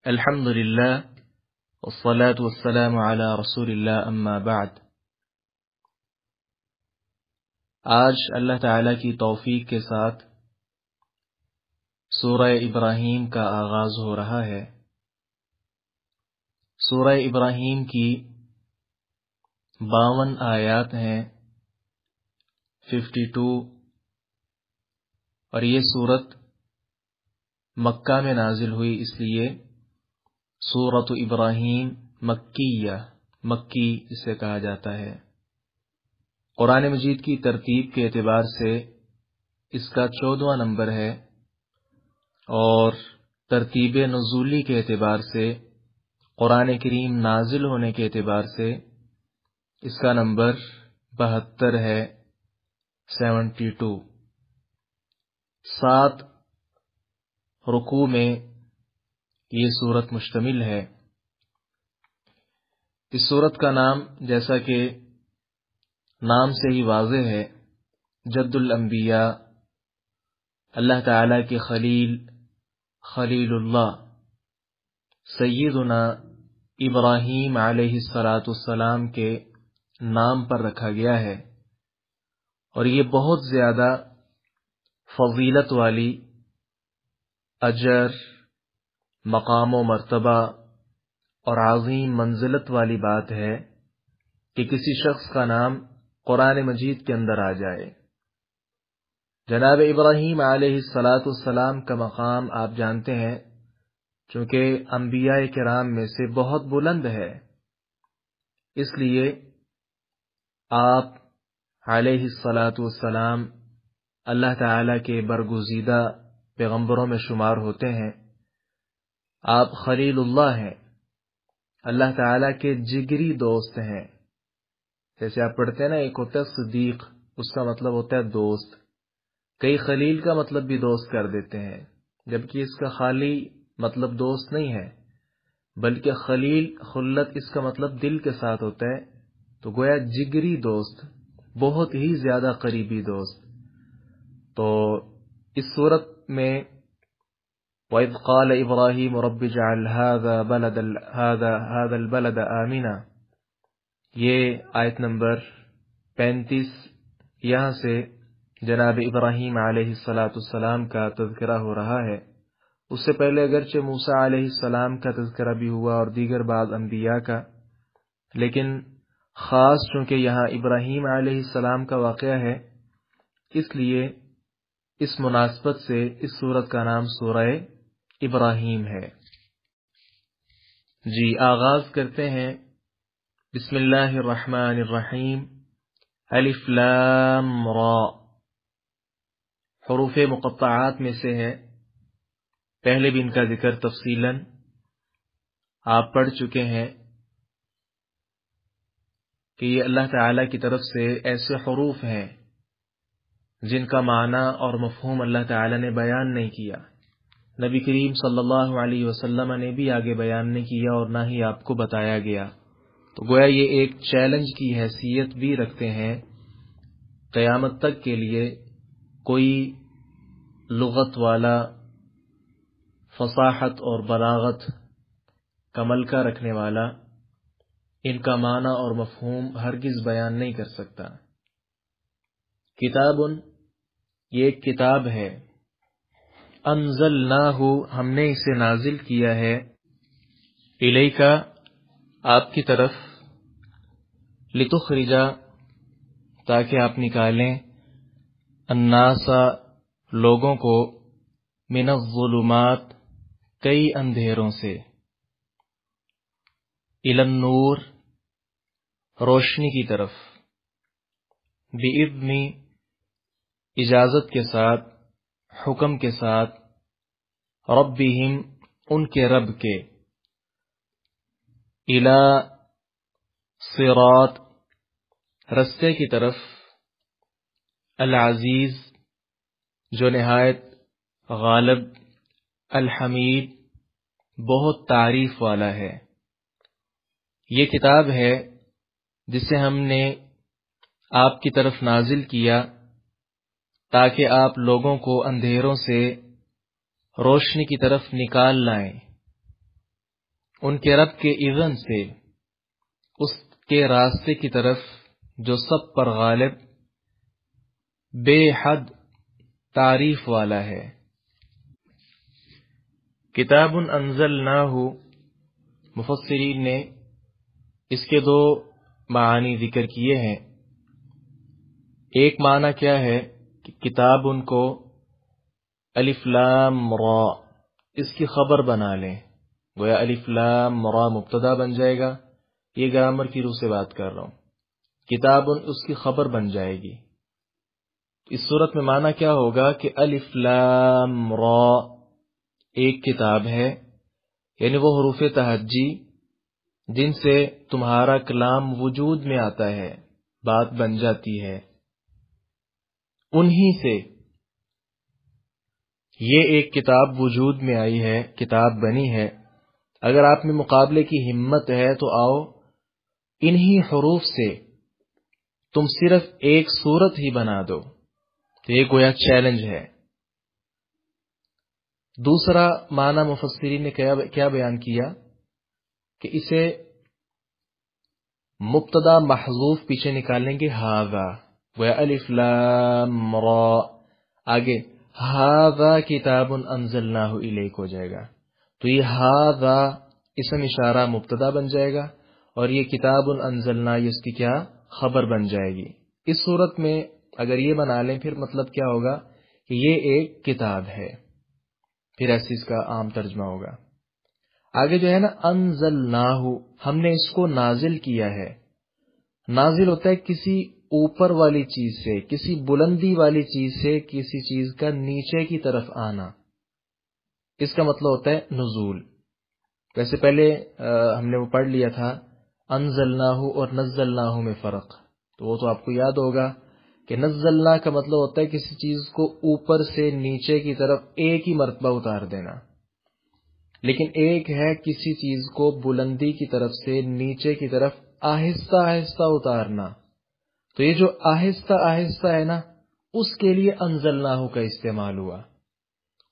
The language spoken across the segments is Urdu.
الحمد للہ والصلاة والسلام علی رسول اللہ اما بعد۔ آج اللہ تعالی کی توفیق کے ساتھ سورہ ابراہیم کا آغاز ہو رہا ہے۔ سورہ ابراہیم کی 52 آیات ہیں، 52، اور یہ سورت مکہ میں نازل ہوئی، اس لیے سورۃ ابراہیم مکیہ، مکی اسے کہا جاتا ہے۔ قرآن مجید کی ترتیب کے اعتبار سے اس کا 14واں نمبر ہے، اور ترتیب نزولی کے اعتبار سے، قرآن کریم نازل ہونے کے اعتبار سے اس کا نمبر 72 ہے، 72۔ 7 رکوع میں یہ سورت مشتمل ہے۔ اس سورت کا نام، جیسا کہ نام سے ہی واضح ہے، جد الانبیاء، اللہ تعالی کے خلیل، خلیل اللہ سیدنا ابراہیم علیہ السلام کے نام پر رکھا گیا ہے، اور یہ بہت زیادہ فضیلت والی، اجر، مقام و مرتبہ اور عظیم منزلت والی بات ہے کہ کسی شخص کا نام قرآن مجید کے اندر آ جائے۔ جناب ابراہیم علیہ السلام کا مقام آپ جانتے ہیں، چونکہ انبیاء کرام میں سے بہت بلند ہے، اس لیے آپ علیہ السلام اللہ تعالی کے برگزیدہ پیغمبروں میں شمار ہوتے ہیں۔ آپ خلیل اللہ ہیں، اللہ تعالی کے جگری دوست ہیں۔ جیسے آپ پڑھتے ہیں نا، ایک ہوتا ہے صدیق، اس کا مطلب ہوتا ہے دوست، کئی خلیل کا مطلب بھی دوست کر دیتے ہیں، جبکہ اس کا خالی مطلب دوست نہیں ہے، بلکہ خلیل، خلت، اس کا مطلب دل کے ساتھ ہوتا ہے، تو گویا جگری دوست، بہت ہی زیادہ قریبی دوست۔ تو اس صورت میں وَإِذْ قَالَ إِبْرَاهِيمُ رَبِّ اجْعَلْ هَذَا الْبَلَدَ آمِنًا، یہ آیت نمبر 35، یہاں سے جناب ابراہیم علیہ السلام کا تذکرہ ہو رہا ہے۔ اس سے پہلے اگرچہ موسیٰ علیہ السلام کا تذکرہ بھی ہوا اور دیگر بعض انبیاء کا، لیکن خاص چونکہ یہاں ابراہیم علیہ السلام کا واقعہ ہے، اس لیے اس مناسبت سے اس سورت کا نام سورہ ابراہیم ہے۔ جی، آغاز کرتے ہیں۔ بسم اللہ الرحمن الرحیم۔ الف لام را، حروف مقطعات میں سے ہے، پہلے بھی ان کا ذکر تفصیلاً آپ پڑھ چکے ہیں کہ یہ اللہ تعالی کی طرف سے ایسے حروف ہیں جن کا معنی اور مفہوم اللہ تعالی نے بیان نہیں کیا، نبی کریم صلی اللہ علیہ وسلم نے بھی آگے بیان نہیں کیا، اور نہ ہی آپ کو بتایا گیا۔ تو گویا یہ ایک چیلنج کی حیثیت بھی رکھتے ہیں، قیامت تک کے لیے کوئی لغت والا، فصاحت اور بلاغت کا ملکہ رکھنے والا ان کا معنی اور مفہوم ہرگز بیان نہیں کر سکتا۔ کتاب، یہ ایک کتاب ہے، انزلناہ، ہم نے اسے نازل کیا ہے، الیک، آپ کی طرف، لتخرج، تاکہ آپ نکالیں، الناس، لوگوں کو، من الظلمات، کئی اندھیروں سے، الی النور، روشنی کی طرف، باذن، اجازت کے ساتھ، حکم کے ساتھ، ربہم، ان کے رب کے، الی صراط، رستے کی طرف، العزیز، جو نہایت غالب، الحمید، بہت تعریف والا ہے۔ یہ کتاب ہے جسے ہم نے آپ کی طرف نازل کیا تاکہ آپ لوگوں کو اندھیروں سے روشنی کی طرف نکال لائیں، ان کے رب کے اذن سے اس کے راستے کی طرف جو سب پر غالب بے حد تعریف والا ہے۔ کتاب انزلناہ، مفسرین نے اس کے دو معانی ذکر کیے ہیں۔ ایک معنی کیا ہے کہ کتاب ان کو الف لام را اس کی خبر بنا لیں، گویا الف لام را مبتدا بن جائے گا، یہ گرامر کی روح سے بات کر رہا ہوں، کتاب اس کی خبر بن جائے گی۔ اس صورت میں معنی کیا ہوگا کہ الف لام را ایک کتاب ہے، یعنی وہ حروف تہجی جن سے تمہارا کلام وجود میں آتا ہے، بات بن جاتی ہے، انہی سے یہ ایک کتاب وجود میں آئی ہے، کتاب بنی ہے۔ اگر آپ میں مقابلے کی ہمت ہے تو آؤ انہی حروف سے تم صرف ایک سورت ہی بنا دو، تو یہ گویا چیلنج ہے۔ دوسرا معنی مفسرین نے کیا بیان کیا کہ اسے مبتدا محذوف پیچھے نکالیں گے ھذا، گویا الف لام را، آگے ھذا کتاب انزلناہ الیک ہو جائے گا، تو یہ ھذا اسم اشارہ مبتدا بن جائے گا اور یہ کتاب انزلنا یہ اس کی کیا خبر بن جائے گی۔ اس صورت میں اگر یہ بنا لیں پھر مطلب کیا ہوگا کہ یہ ایک کتاب ہے، پھر ایسے اس کا عام ترجمہ ہوگا۔ آگے جو ہے نا انزلناہ، ہم نے اس کو نازل کیا ہے۔ نازل ہوتا ہے کسی اوپر والی چیز سے، کسی بلندی والی چیز سے کسی چیز کا نیچے کی طرف آنا، اس کا مطلب ہوتا ہے نزول۔ ویسے پہلے ہم نے وہ پڑھ لیا تھا انزلناہ اور نزلناہ میں فرق، تو وہ تو آپ کو یاد ہوگا کہ نزلنا کا مطلب ہوتا ہے کسی چیز کو اوپر سے نیچے کی طرف ایک ہی مرتبہ اتار دینا، لیکن ایک ہے کسی چیز کو بلندی کی طرف سے نیچے کی طرف آہستہ آہستہ اتارنا۔ تو یہ جو آہستہ آہستہ ہے نا، اس کے لیے انزلناہ کا استعمال ہوا۔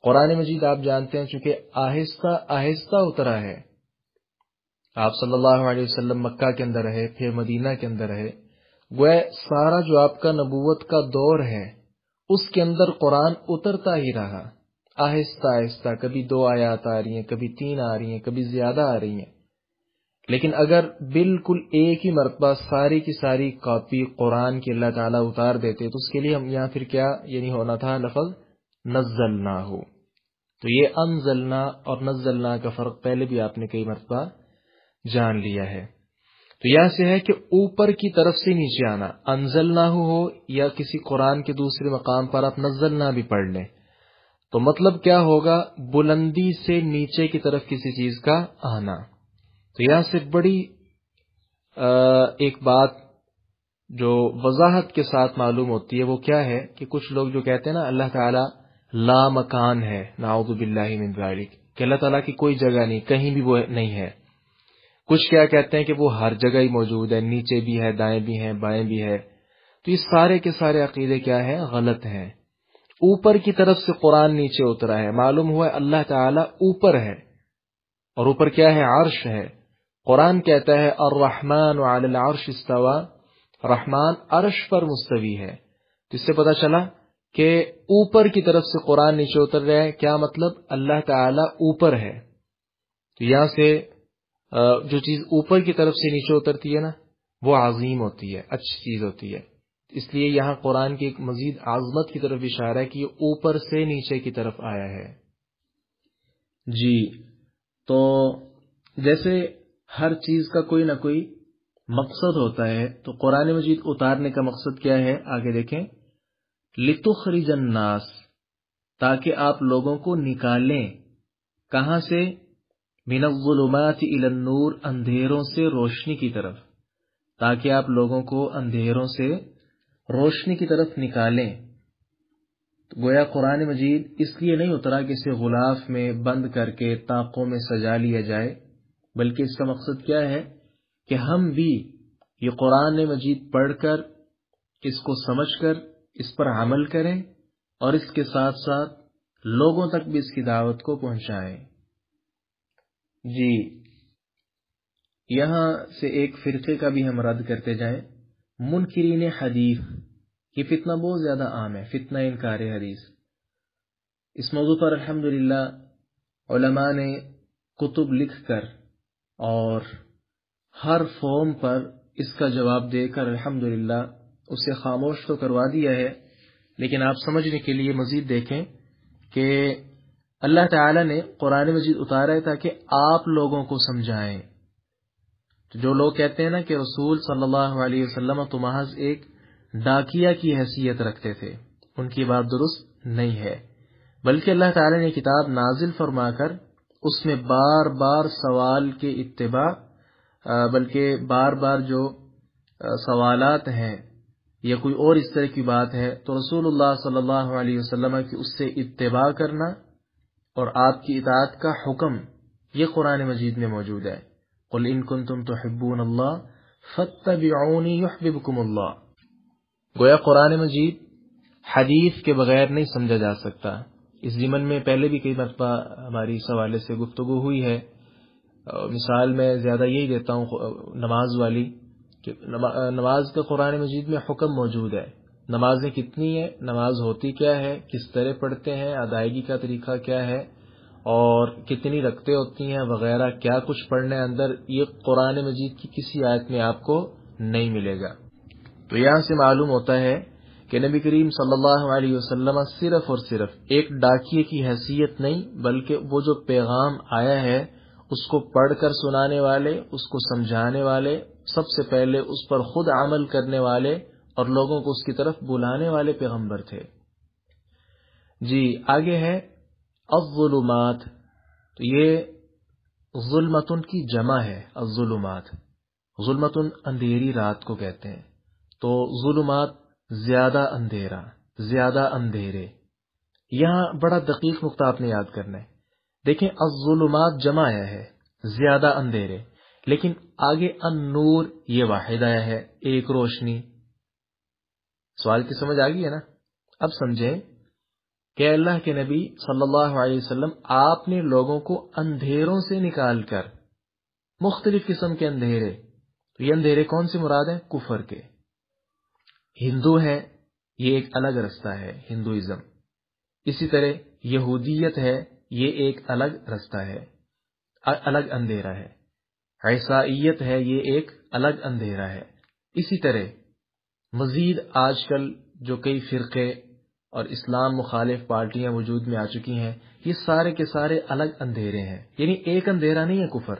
قرآن مجید آپ جانتے ہیں چونکہ آہستہ آہستہ اترا ہے، آپ صلی اللہ علیہ وسلم مکہ کے اندر رہے، پھر مدینہ کے اندر رہے، گویا سارا جو آپ کا نبوت کا دور ہے اس کے اندر قرآن اترتا ہی رہا، آہستہ آہستہ، کبھی 2 آیات آ رہی ہیں، کبھی 3 آ رہی ہیں، کبھی زیادہ آ رہی ہیں۔ لیکن اگر بالکل ایک ہی مرتبہ ساری کی ساری کاپی قرآن کی اللہ تعالیٰ اتار دیتے تو اس کے لیے ہم یہاں پھر کیا یعنی ہونا تھا لفظ نزلنا ہو۔ تو یہ انزلنا اور نزلنا کا فرق پہلے بھی آپ نے کئی مرتبہ جان لیا ہے۔ تو یہاں سے ہے کہ اوپر کی طرف سے نیچے آنا، انزلنا ہو یا کسی قرآن کے دوسرے مقام پر آپ نزلنا بھی پڑھ لیں تو مطلب کیا ہوگا، بلندی سے نیچے کی طرف کسی چیز کا آنا۔ تو یہاں سے بڑی ایک بات جو وضاحت کے ساتھ معلوم ہوتی ہے وہ کیا ہے کہ کچھ لوگ جو کہتے ہیں نا اللہ تعالیٰ لا مکان ہے، نعوذ باللہ من ذالک، کہ اللہ تعالیٰ کی کوئی جگہ نہیں، کہیں بھی وہ نہیں ہے۔ کچھ کیا کہتے ہیں کہ وہ ہر جگہ ہی موجود ہے، نیچے بھی ہے، دائیں بھی ہیں، بائیں بھی ہے۔ تو یہ سارے کے سارے عقیدے کیا ہیں، غلط ہیں۔ اوپر کی طرف سے قرآن نیچے اترا ہے، معلوم ہوا ہے اللہ تعالیٰ اوپر ہے، اور اوپر کیا ہے، عرش ہے۔ قرآن کہتا ہے الرحمن علی العرش استوى، رحمان عرش پر مستوی ہے۔ تو اس سے پتہ چلا کہ اوپر کی طرف سے قرآن نیچے اتر رہا ہے، کیا مطلب، اللہ تعالیٰ اوپر ہے۔ تو یہاں سے جو چیز اوپر کی طرف سے نیچے اترتی ہے نا وہ عظیم ہوتی ہے، اچھی چیز ہوتی ہے، اس لیے یہاں قرآن کی ایک مزید عظمت کی طرف اشارہ ہے کہ یہ اوپر سے نیچے کی طرف آیا ہے۔ جی، تو جیسے ہر چیز کا کوئی نہ کوئی مقصد ہوتا ہے، تو قرآن مجید اتارنے کا مقصد کیا ہے، آگے دیکھیں، لِتُخْرِجَ النَّاسَ، تاکہ آپ لوگوں کو نکالیں، کہاں سے، من الظلمات الی النور، اندھیروں سے روشنی کی طرف، تاکہ آپ لوگوں کو اندھیروں سے روشنی کی طرف نکالیں۔ گویا قرآن مجید اس لیے نہیں اترا کہ اسے غلاف میں بند کر کے طاقوں میں سجا لیا جائے، بلکہ اس کا مقصد کیا ہے کہ ہم بھی یہ قرآن مجید پڑھ کر، اس کو سمجھ کر، اس پر عمل کریں اور اس کے ساتھ ساتھ لوگوں تک بھی اس کی دعوت کو پہنچائیں۔ جی، یہاں سے ایک فرقے کا بھی ہم رد کرتے جائیں، منکرین حدیث، یہ فتنہ بہت زیادہ عام ہے، فتنہ انکار حدیث۔ اس موضوع پر الحمدللہ علماء نے کتب لکھ کر اور ہر فارم پر اس کا جواب دے کر الحمدللہ اسے خاموش تو کروا دیا ہے، لیکن آپ سمجھنے کے لیے مزید دیکھیں کہ اللہ تعالی نے قرآن مجید اتارا ہے تاکہ آپ لوگوں کو سمجھائیں۔ تو جو لوگ کہتے ہیں نا کہ رسول صلی اللہ علیہ وسلم تو محض ایک ڈاکیہ کی حیثیت رکھتے تھے، ان کی بات درست نہیں ہے، بلکہ اللہ تعالی نے کتاب نازل فرما کر اس میں بار بار سوال کے اتباع، بلکہ بار بار جو سوالات ہیں یا کوئی اور اس طرح کی بات ہے تو رسول اللہ صلی اللہ علیہ وسلم کی اس سے اتباع کرنا اور آپ کی اطاعت کا حکم یہ قرآن مجید میں موجود ہے۔ قل ان کنتم تحبون اللہ فاتبعونی یحببکم اللہ۔ گویا قرآن مجید حدیث کے بغیر نہیں سمجھا جا سکتا۔ اس ضمن میں پہلے بھی کئی مرتبہ ہماری اس حوالے سے گفتگو ہوئی ہے۔ مثال میں زیادہ یہی دیتا ہوں نماز والی، کہ نماز کا قرآن مجید میں حکم موجود ہے، نمازیں کتنی ہیں، نماز ہوتی کیا ہے، کس طرح پڑھتے ہیں، ادائیگی کا طریقہ کیا ہے اور کتنی رکعتیں ہوتی ہیں وغیرہ، کیا کچھ پڑھنے اندر، یہ قرآن مجید کی کسی آیت میں آپ کو نہیں ملے گا۔ تو یہاں سے معلوم ہوتا ہے کہ نبی کریم صلی اللہ علیہ وسلم صرف اور صرف ایک ڈاکیے کی حیثیت نہیں، بلکہ وہ جو پیغام آیا ہے اس کو پڑھ کر سنانے والے، اس کو سمجھانے والے، سب سے پہلے اس پر خود عمل کرنے والے اور لوگوں کو اس کی طرف بلانے والے پیغمبر تھے۔ جی آگے ہے الظلمات، تو یہ ظلمتن کی جمع ہے، الظلمات، ظلمتن اندھیری رات کو کہتے ہیں، تو ظلمات زیادہ اندھیرا، زیادہ اندھیرے۔ یہاں بڑا دقیق نقطہ آپ نے یاد کرنا ہے، دیکھیں الظلمات جمع آیا ہے، زیادہ اندھیرے، لیکن آگے النور یہ واحد آیا ہے، ایک روشنی۔ سوال کی سمجھ آ گئی ہے نا؟ اب سمجھیں کہ اللہ کے نبی صلی اللہ علیہ وسلم آپ نے لوگوں کو اندھیروں سے نکال کر، مختلف قسم کے اندھیرے، تو یہ اندھیرے کون سے مراد ہیں؟ کفر کے۔ ہندو ہے، یہ ایک الگ رستہ ہے، ہندوازم۔ اسی طرح یہودیت ہے، یہ ایک الگ رستہ ہے، الگ اندھیرا ہے۔ عیسائیت ہے، یہ ایک الگ اندھیرا ہے۔ اسی طرح مزید آج کل جو کئی فرقے اور اسلام مخالف پارٹیاں وجود میں آ چکی ہیں، یہ سارے کے سارے الگ اندھیرے ہیں، یعنی ایک اندھیرا نہیں ہے کفر،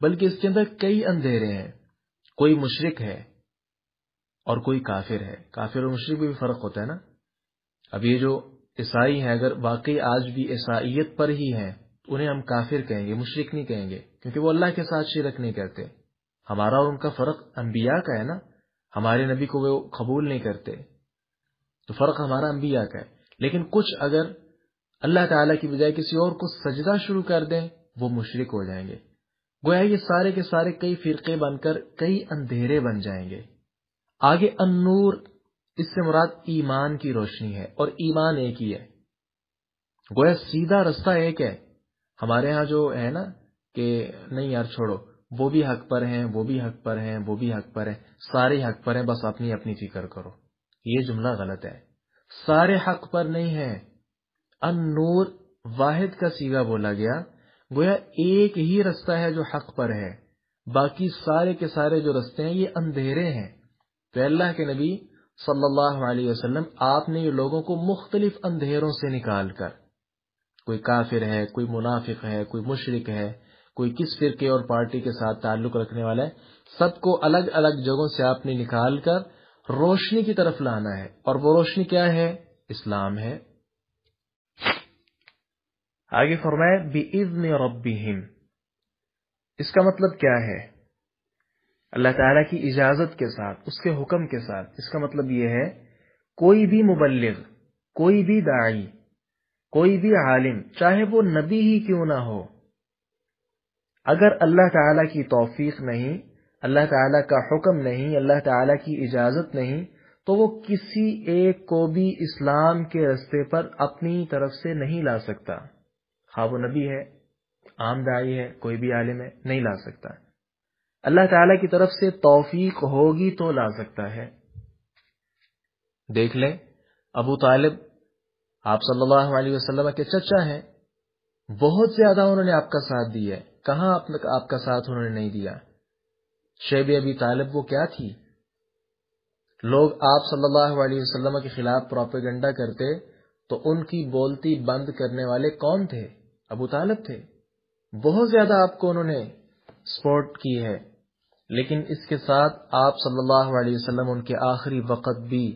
بلکہ اس کے اندر کئی اندھیرے ہیں۔ کوئی مشرک ہے اور کوئی کافر ہے، کافر اور مشرک میں بھی فرق ہوتا ہے نا۔ اب یہ جو عیسائی ہیں اگر واقعی آج بھی عیسائیت پر ہی ہیں تو انہیں ہم کافر کہیں گے، مشرک نہیں کہیں گے، کیونکہ وہ اللہ کے ساتھ شرک نہیں کرتے۔ ہمارا اور ان کا فرق انبیاء کا ہے نا، ہمارے نبی کو وہ قبول نہیں کرتے، تو فرق ہمارا انبیاء کا ہے۔ لیکن کچھ اگر اللہ تعالیٰ کی بجائے کسی اور کو سجدہ شروع کر دیں وہ مشرک ہو جائیں گے۔ گویا یہ سارے کے سارے کئی فرقے بن کر کئی اندھیرے بن جائیں گے۔ آگے النور، اس سے مراد ایمان کی روشنی ہے، اور ایمان ایک ہی ہے، گویا سیدھا رستہ ایک ہے۔ ہمارے ہاں جو ہے نا کہ نہیں یار چھوڑو، وہ بھی حق پر ہیں، وہ بھی حق پر ہیں، وہ بھی حق پر ہیں، سارے حق پر ہیں، بس اپنی اپنی فکر کرو، یہ جملہ غلط ہے۔ سارے حق پر نہیں ہیں، النور واحد کا صیغہ بولا گیا، گویا ایک ہی رستہ ہے جو حق پر ہے، باقی سارے کے سارے جو رستے ہیں یہ اندھیرے ہیں۔ تو اللہ کے نبی صلی اللہ علیہ وسلم آپ نے یہ لوگوں کو مختلف اندھیروں سے نکال کر، کوئی کافر ہے، کوئی منافق ہے، کوئی مشرک ہے، کوئی کس فرقے اور پارٹی کے ساتھ تعلق رکھنے والا ہے، سب کو الگ الگ جگہوں سے آپ نے نکال کر روشنی کی طرف لانا ہے، اور وہ روشنی کیا ہے؟ اسلام ہے۔ آگے فرمایا بِإِذْنِ رَبِّهِمْ، اس کا مطلب کیا ہے؟ اللہ تعالیٰ کی اجازت کے ساتھ، اس کے حکم کے ساتھ۔ اس کا مطلب یہ ہے کوئی بھی مبلغ، کوئی بھی داعی، کوئی بھی عالم، چاہے وہ نبی ہی کیوں نہ ہو، اگر اللہ تعالیٰ کی توفیق نہیں، اللہ تعالیٰ کا حکم نہیں، اللہ تعالیٰ کی اجازت نہیں، تو وہ کسی ایک کو بھی اسلام کے رستے پر اپنی طرف سے نہیں لا سکتا، خواہ وہ نبی ہے، عام داعی ہے، کوئی بھی عالم ہے، نہیں لا سکتا۔ اللہ تعالی کی طرف سے توفیق ہوگی تو لا سکتا ہے۔ دیکھ لیں ابو طالب آپ صلی اللہ علیہ وسلم کے چچا ہیں، بہت زیادہ انہوں نے آپ کا ساتھ دیا ہے، کہاں آپ کا ساتھ انہوں نے نہیں دیا؟ شیب ابی طالب وہ کیا تھی؟ لوگ آپ صلی اللہ علیہ وسلم کے خلاف پروپیگنڈا کرتے تو ان کی بولتی بند کرنے والے کون تھے؟ ابو طالب تھے۔ بہت زیادہ آپ کو انہوں نے سپورٹ کی ہے، لیکن اس کے ساتھ آپ صلی اللہ علیہ وسلم ان کے آخری وقت بھی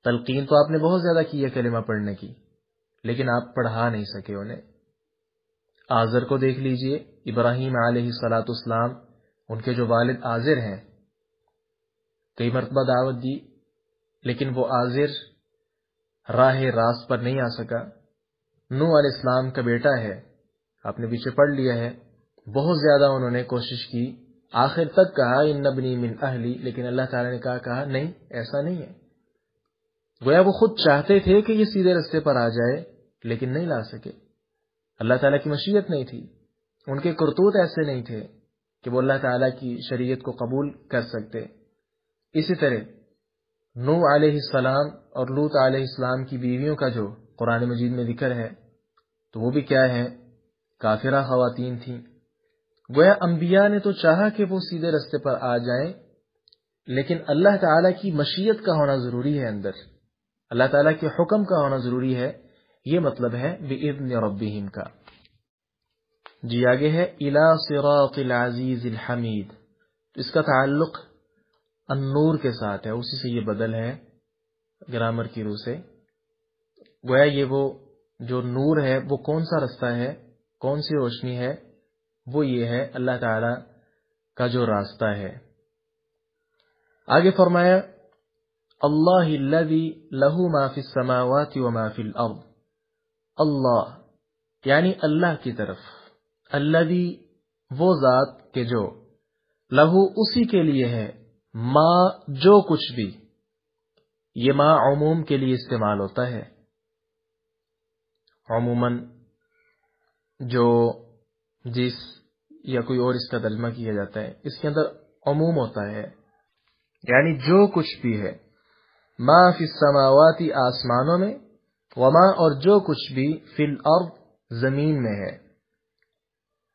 تلقین تو آپ نے بہت زیادہ کی ہے کلمہ پڑھنے کی، لیکن آپ پڑھا نہیں سکے انہیں۔ آزر کو دیکھ لیجئے، ابراہیم علیہ السلام ان کے جو والد آزر ہیں، کئی مرتبہ دعوت دی، لیکن وہ آزر راہ راست پر نہیں آ سکا۔ نوح علیہ السلام کا بیٹا ہے، آپ نے پیچھے پڑھ لیا ہے، بہت زیادہ انہوں نے کوشش کی، آخر تک کہا ان ابنی من اہلی، لیکن اللہ تعالی نے کہا نہیں، ایسا نہیں ہے۔ گویا وہ خود چاہتے تھے کہ یہ سیدھے رستے پر آ جائے، لیکن نہیں لا سکے، اللہ تعالیٰ کی مشیت نہیں تھی، ان کے کرتوت ایسے نہیں تھے کہ وہ اللہ تعالیٰ کی شریعت کو قبول کر سکتے۔ اسی طرح نوح علیہ السلام اور لوط علیہ السلام کی بیویوں کا جو قرآن مجید میں ذکر ہے، تو وہ بھی کیا ہے؟ کافرہ خواتین تھیں۔ گویا انبیاء نے تو چاہا کہ وہ سیدھے رستے پر آ جائیں، لیکن اللہ تعالیٰ کی مشیت کا ہونا ضروری ہے، اندر اللہ تعالیٰ کے حکم کا ہونا ضروری ہے، یہ مطلب ہے بِإِذْنِ رَبِّهِمْ کا۔ جی آگے ہے إِلَى صِرَاطِ الْعَزِيزِ الْحَمِيدِ، اس کا تعلق النور کے ساتھ ہے، اسی سے یہ بدل ہے گرامر کی روح سے۔ گویا یہ وہ جو نور ہے وہ کون سا رستہ ہے، کون سی روشنی ہے؟ وہ یہ ہے اللہ تعالی کا جو راستہ ہے۔ آگے فرمایا اللہ الذی لہ ما فی السماوات وما فی الارض، اللہ یعنی اللہ کی طرف، الذی وہ ذات کہ جو، لہو اسی کے لیے ہے، ما جو کچھ بھی، یہ ما عموم کے لیے استعمال ہوتا ہے، عموماً جو جس یا کوئی اور اس کا ترجمہ کیا جاتا ہے، اس کے اندر عموم ہوتا ہے، یعنی جو کچھ بھی ہے، ما فی السماوات آسمانوں میں، وما اور جو کچھ بھی فی الارض زمین میں ہے،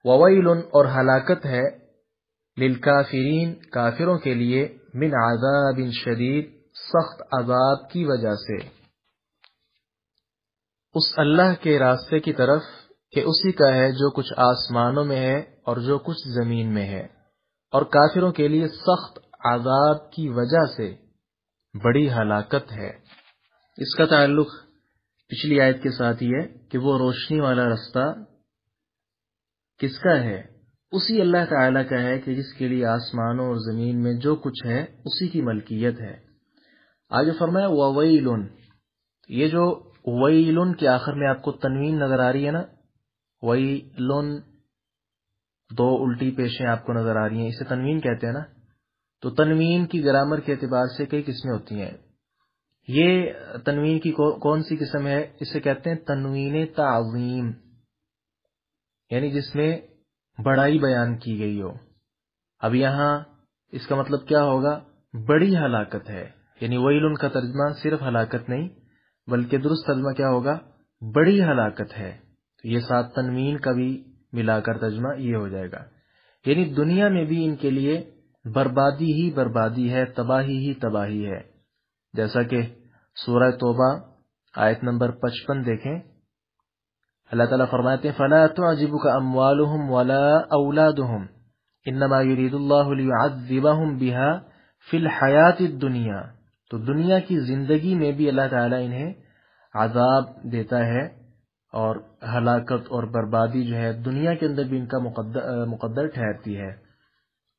وویل اور ہلاکت ہے، للکافرین کافروں کے لیے، من عذاب شدید سخت عذاب کی وجہ سے، اس اللہ کے راستے کی طرف کہ اسی کا ہے جو کچھ آسمانوں میں ہے اور جو کچھ زمین میں ہے، اور کافروں کے لیے سخت عذاب کی وجہ سے بڑی ہلاکت ہے۔ اس کا تعلق پچھلی آیت کے ساتھ ہی ہے کہ وہ روشنی والا رستہ کس کا ہے؟ اسی اللہ تعالی کا ہے کہ جس کے لیے آسمانوں اور زمین میں جو کچھ ہے اسی کی ملکیت ہے۔ آگے فرمایا وویل، یہ جو ویل کے آخر میں آپ کو تنوین نظر آ رہی ہے نا، ویل دو الٹی پیشیں آپ کو نظر آ رہی ہیں، اسے تنوین کہتے ہیں نا، تو تنوین کی گرامر کے اعتبار سے کئی قسمیں ہوتی ہیں۔ یہ تنوین کی کون سی قسم ہے؟ اسے کہتے ہیں تنوین تعظیم، یعنی جس میں بڑائی بیان کی گئی ہو۔ اب یہاں اس کا مطلب کیا ہوگا؟ بڑی ہلاکت ہے، یعنی ویل کا ترجمہ صرف ہلاکت نہیں بلکہ درست ترجمہ کیا ہوگا؟ بڑی ہلاکت ہے۔ تو یہ ساتھ تنوین کا بھی ملا کر ترجمہ یہ ہو جائے گا، یعنی دنیا میں بھی ان کے لیے بربادی ہی بربادی ہے، تباہی ہی تباہی ہے۔ جیسا کہ سورہ توبہ آیت نمبر 55 دیکھیں، اللہ تعالیٰ فرماتے ہیں فَلَا تُعْجِبُكَ أَمْوَالُهُمْ وَلَا أَوْلَادُهُمْ إِنَّمَا يُرِيدُ اللَّهُ لِيُعَذِّبَهُمْ بِهَا فِي الْحَيَاةِ الدُّنْيَا، تو دنیا کی زندگی میں بھی اللہ تعالیٰ انہیں عذاب دیتا ہے، اور ہلاکت اور بربادی جو ہے دنیا کے اندر بھی ان کا مقدر ٹھہرتی ہے۔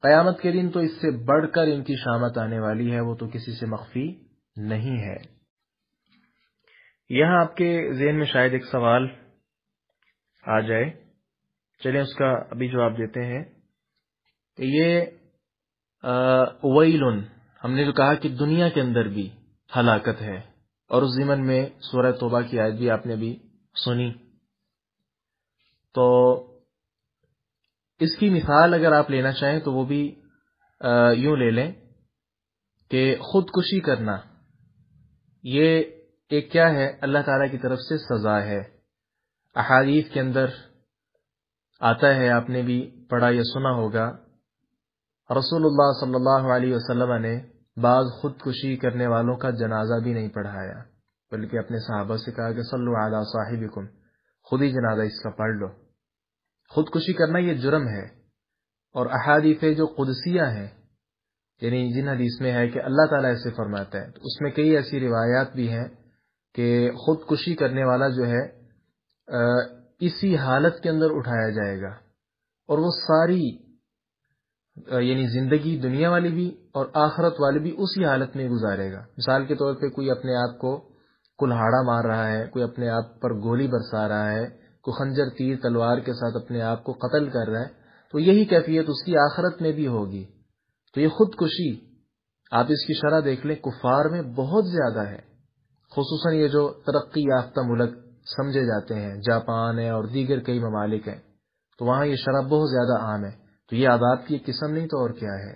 قیامت کے دن تو اس سے بڑھ کر ان کی شامت آنے والی ہے، وہ تو کسی سے مخفی نہیں ہے۔ یہاں آپ کے ذہن میں شاید ایک سوال آ جائے، چلیں اس کا ابھی جواب دیتے ہیں کہ یہ ویلن ہم نے جو کہا کہ دنیا کے اندر بھی ہلاکت ہے، اور اس ضمن میں سورہ توبہ کی آیت بھی آپ نے بھی سنی، تو اس کی مثال اگر آپ لینا چاہیں تو وہ بھی یوں لے لیں کہ خودکشی کرنا یہ ایک کیا ہے، اللہ تعالیٰ کی طرف سے سزا ہے۔ احادیث کے اندر آتا ہے، آپ نے بھی پڑھا یا سنا ہوگا، رسول اللہ صلی اللہ علیہ وسلم نے بعض خودکشی کرنے والوں کا جنازہ بھی نہیں پڑھایا، بلکہ اپنے صحابہ سے کہا کہ صلو علی صاحبکم، خود ہی جنازہ اس کا پڑھ لو۔ خودکشی کرنا یہ جرم ہے، اور احادیث جو قدسیہ ہیں، یعنی جن حدیث میں ہے کہ اللہ تعالیٰ ایسے فرماتا ہے، تو اس میں کئی ایسی روایات بھی ہیں کہ خودکشی کرنے والا جو ہے اسی حالت کے اندر اٹھایا جائے گا، اور وہ ساری یعنی زندگی دنیا والی بھی اور آخرت والی بھی اسی حالت میں گزارے گا۔ مثال کے طور پہ کوئی اپنے آپ کو کلہاڑا مار رہا ہے، کوئی اپنے آپ پر گولی برسا رہا ہے، کوئی خنجر تیر تلوار کے ساتھ اپنے آپ کو قتل کر رہا ہے، تو یہی کیفیت اس کی آخرت میں بھی ہوگی۔ تو یہ خودکشی آپ اس کی شرح دیکھ لیں، کفار میں بہت زیادہ ہے، خصوصاً یہ جو ترقی یافتہ ملک سمجھے جاتے ہیں، جاپان ہے اور دیگر کئی ممالک ہیں، تو وہاں یہ شرح بہت زیادہ عام ہے۔ تو یہ عذاب کی ایک قسم نہیں تو اور کیا ہے۔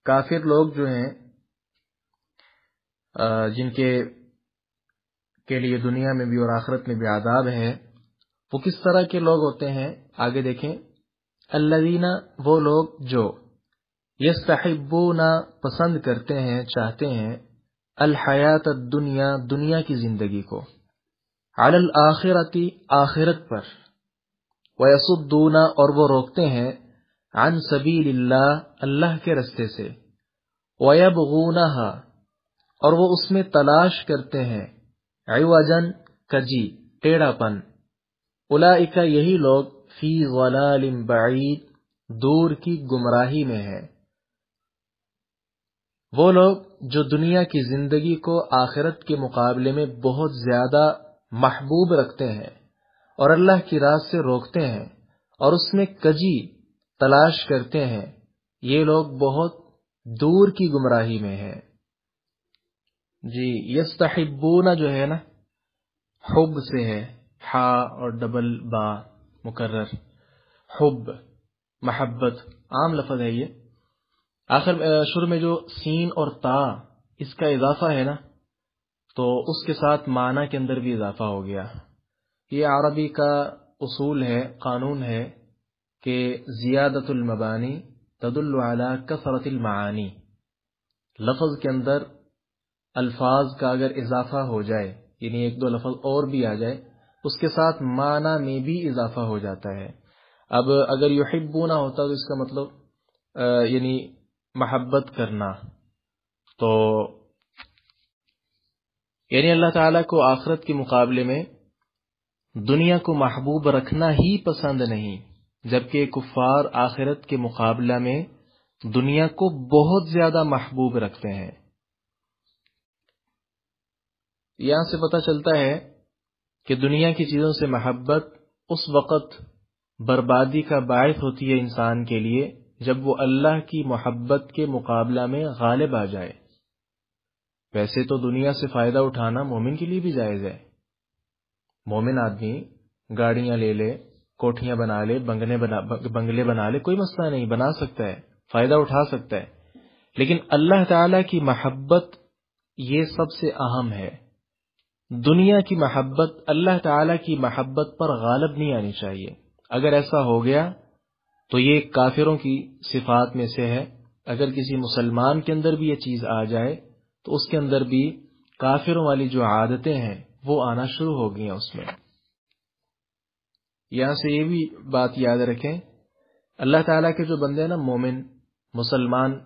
کافر لوگ جو ہیں جن کے لیے دنیا میں بھی اور آخرت میں بھی عذاب ہے، وہ کس طرح کے لوگ ہوتے ہیں؟ آگے دیکھیں، الذین، وہ لوگ جو یستحبون، پسند کرتے ہیں، چاہتے ہیں، الحیات الدنیا، دنیا کی زندگی کو، علی الآخرۃ، آخرت پر، ویصدون، اور وہ روکتے ہیں، عن سبیل اللہ، اللہ کے رستے سے، ویبغونہا، اور وہ اس میں تلاش کرتے ہیں، عوجن، کجی، ٹیڑھا پن، اولئک، یہی لوگ، فی ضلال بعید، دور کی گمراہی میں ہے۔ وہ لوگ جو دنیا کی زندگی کو آخرت کے مقابلے میں بہت زیادہ محبوب رکھتے ہیں اور اللہ کی راہ سے روکتے ہیں اور اس میں کجی تلاش کرتے ہیں، یہ لوگ بہت دور کی گمراہی میں ہیں۔ جی، یستحبون جو ہے نا، حب سے ہے، ہا اور ڈبل با مکرر، حب، محبت، عام لفظ ہے یہ۔ آخر شروع میں جو سین اور تا اس کا اضافہ ہے نا، تو اس کے ساتھ معنی کے اندر بھی اضافہ ہو گیا۔ یہ عربی کا اصول ہے، قانون ہے کہ زیادت المبانی تدل علی کثرت المعانی، لفظ کے اندر الفاظ کا اگر اضافہ ہو جائے، یعنی ایک دو لفظ اور بھی آ جائے، اس کے ساتھ معنی میں بھی اضافہ ہو جاتا ہے۔ اب اگر یحبون ہوتا تو اس کا مطلب یعنی محبت کرنا، تو یعنی اللہ تعالیٰ کو آخرت کے مقابلے میں دنیا کو محبوب رکھنا ہی پسند نہیں، جبکہ کفار آخرت کے مقابلہ میں دنیا کو بہت زیادہ محبوب رکھتے ہیں۔ یہاں سے پتہ چلتا ہے کہ دنیا کی چیزوں سے محبت اس وقت بربادی کا باعث ہوتی ہے انسان کے لیے جب وہ اللہ کی محبت کے مقابلہ میں غالب آ جائے۔ ویسے تو دنیا سے فائدہ اٹھانا مومن کے لیے بھی جائز ہے، مومن آدمی گاڑیاں لے لے، کوٹھیاں بنا لے، بنگلے بنا لے، کوئی مسئلہ نہیں، بنا سکتا ہے، فائدہ اٹھا سکتا ہے، لیکن اللہ تعالی کی محبت یہ سب سے اہم ہے۔ دنیا کی محبت اللہ تعالی کی محبت پر غالب نہیں آنی چاہیے۔ اگر ایسا ہو گیا تو یہ کافروں کی صفات میں سے ہے۔ اگر کسی مسلمان کے اندر بھی یہ چیز آ جائے تو اس کے اندر بھی کافروں والی جو عادتیں ہیں وہ آنا شروع ہو گئی ہیں اس میں۔ یہاں سے یہ بھی بات یاد رکھیں، اللہ تعالیٰ کے جو بندے ہیں نا، مومن، مسلمان،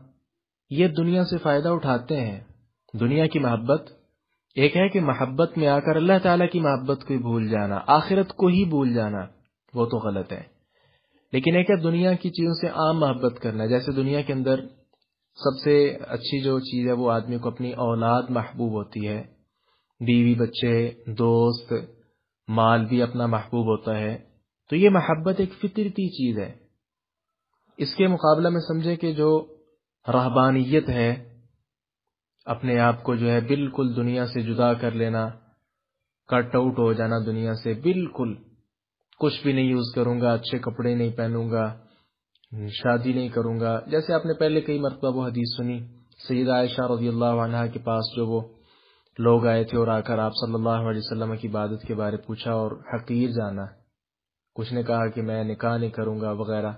یہ دنیا سے فائدہ اٹھاتے ہیں۔ دنیا کی محبت ایک ہے کہ محبت میں آ کر اللہ تعالیٰ کی محبت کو ہی بھول جانا، آخرت کو ہی بھول جانا، وہ تو غلط ہے۔ لیکن ایک ہے دنیا کی چیزوں سے عام محبت کرنا، جیسے دنیا کے اندر سب سے اچھی جو چیز ہے وہ آدمی کو اپنی اولاد محبوب ہوتی ہے، بیوی، بچے، دوست، مال بھی اپنا محبوب ہوتا ہے، تو یہ محبت ایک فطرتی چیز ہے۔ اس کے مقابلہ میں سمجھے کہ جو رہبانیت ہے، اپنے آپ کو جو ہے بالکل دنیا سے جدا کر لینا، کٹ آؤٹ ہو جانا دنیا سے، بالکل کچھ بھی نہیں یوز کروں گا، اچھے کپڑے نہیں پہنوں گا، شادی نہیں کروں گا. جیسے آپ نے پہلے کئی مرتبہ وہ حدیث سنی، سیدہ عائشہ رضی اللہ عنہا کے پاس جو وہ لوگ آئے تھے اور آ کر آپ صلی اللہ علیہ وسلم کی عبادت کے بارے پوچھا اور حقیر جانا. کچھ نے کہا کہ میں نکاح نہیں کروں گا وغیرہ.